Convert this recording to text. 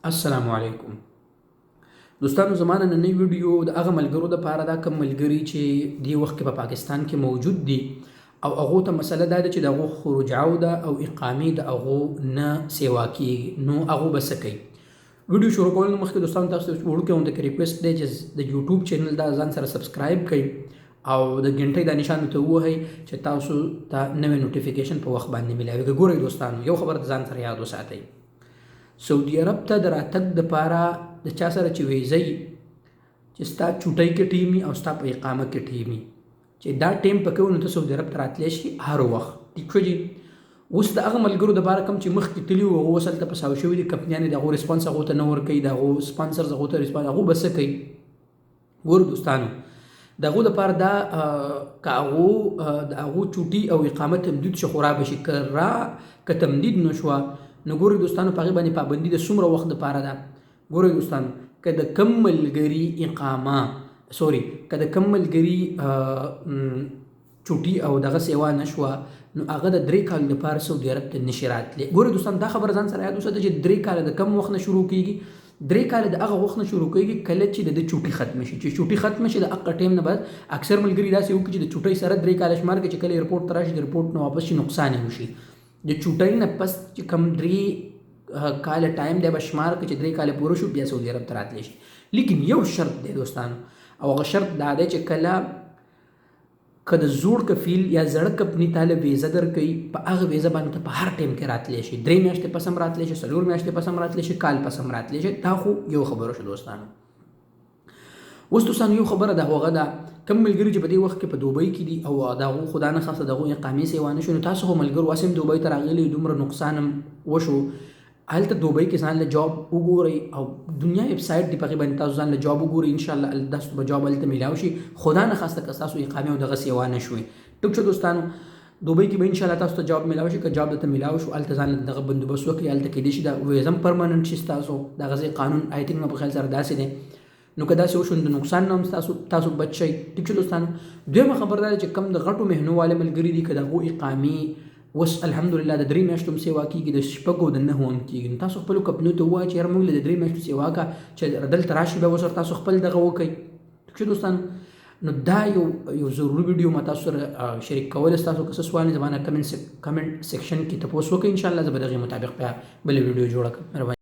السلام علیکم دوستانو، زمانه نننۍ ویډیو د هغه ملګرو دپاره ده کوم ملګري چې دې وخت کې په پاکستان کې موجود دي او هغو ته مسله دا ده چې د هغو خروجاو ده او اقامې د هغو نه سیوا کیږي، نو هغو به څه کوي. ویډیو شروع کولو نه مخکې دوستانو تاسو ته وړوکی غونډه ریکویسټ دی چې د یوټیوب چینل دا ځان سره سبسکرایب کړئ او د غنټۍ دا نشان ته ووهئ چې تاسو ته نوې نوټیفیکیشن په وخت باندې ملاوي. ګورئ دوستانو، یو خبر ځان سره یاد وساتئ، سعودي عرب ته د راتګ دپاره د چا سره چې ویزه چې ستا چوټۍ کې ټیم وي او ستا په اقامه کې ټیم وي چې دا ټیم پکې و، نو ته سعودي عرب ته راتلی شي هر وخت. ټیک شو جي. اوس د هغه ملګرو دپاره کوم چې مخکې تللي وو، هغو اوس هلته پساو شوي دي، کمپنیانې د هغو ریسپانس هغو ته نه ورکوي، د هغو سپانسرز هغو ته ریسپانس، هغو به څه کوي؟ ګورو دوستانو، د هغو دپاره دا که هغو د هغو چوټي او اقامه تمدید شو، خو را به شي. که تمدید نه شوه نو ګورئ دوستانو، په هغې باندې پابندي د څومره وخت دپاره ده. ګورئ دوستانو، که د کم ملګري اقامه که د کم ملګري چوټي او دغه سیوا نه شوه، نو هغه د 3 کالو لپاره سعودي عرب ته نشي راتلی. ګورئ دوستانو، دا خبره ځان سره یاد وساته چې 3 کاله د کم وخت نه شروع کېږي. 3 کاله د هغه وخت نه شروع کېږي کله چې د چوټي ختمه شي. چې چوټي ختمه شي د هغه ټایم نه بعد اکثر ملګري داسې وکړي چې د چوټۍ سره 3 کاله شمار کړي، چې کله ایرپورټ ته راشي د ایرپورټ نه واپس شي نقصان یې وشي. د چوټۍ نه پس چې کم 3 کاله ټایم دی به شمار کړي چې 3 کاله پوره شو، بیا سعودي عرب ته راتلی شي. لیکن یو شرط دی دوستانو، او هغه شرط دا دی چې که د زوړ کفیل یا زړه کمپني تاله ویزه درکوي، په هغه ویزه باندې ته په هر ټایم کې راتلی شي. 3 میاشتې پس هم راتلی شي، 4 میاشتې پس هم راتلی شي، کال پس هم راتلی شي. دا خو یو خبره شو دوستانو. اوس دوستانو یو خبره ده، هغه ده کوم ملګري چې په دې وخت کې په دوبۍ کې دي او د هغو خدا نه خاصه د هغو اقامې سیوا نه شو، نو تاسو خو ملګرو هسې هم دوبۍ ته راغلي، دومره نقصان هم وشو. هلته دوبۍ کې ځان له جاب وګورئ او دنیا ویبسایټ دی، په هغې باندې تاسو ځان له جاب وګورئ، انشاءالله تاسو به جاب هلته میلاو شي. خدا نه خواسته که ستاسو اقامې او دغه سیوا نه شوې. ټیک شو دوستانو، دوبۍ کې به انشاءالله تاسو ته جاب میلاو شي. که جاب درته میلاو شو، هلته ځان له دغه بندوبست وکړئ. هلته کیدای شي دا ویزه هم پرمننټ شي ستاسو. دغه ځای قانون آی تھنک ما په خیال سره داسې دی، نو که داسې وشو د نقصان نه هم تاسو بچ شئ. ټیک شو دوستانو. دویمه خبر دا ده چې کم د غټو مهنو والا ملګري دي، که د هغو اقامې اوس الحمدلله د 3 میاشتو هم سیوا کېږي، د 6 او د 9 هم کېږي، نو تاسو خپلو کمپنیو ته ووایئ چې یاره موږ له د 3 میاشتو سیوا کا چې دلته راشي، بیا ورسره تاسو خپل دغه وکړئ. ټیک شو دوستانو. نو دا یو ضروري ویډیو ما تاسو سره شریک کول. ستاسو که څه سوال وي زما نه کمنټ سیکشن کې تپوس وکړئ، انشاءالله زه به د هغې مطابق بیا بله ویډیو جوړه کړم. مهرباني.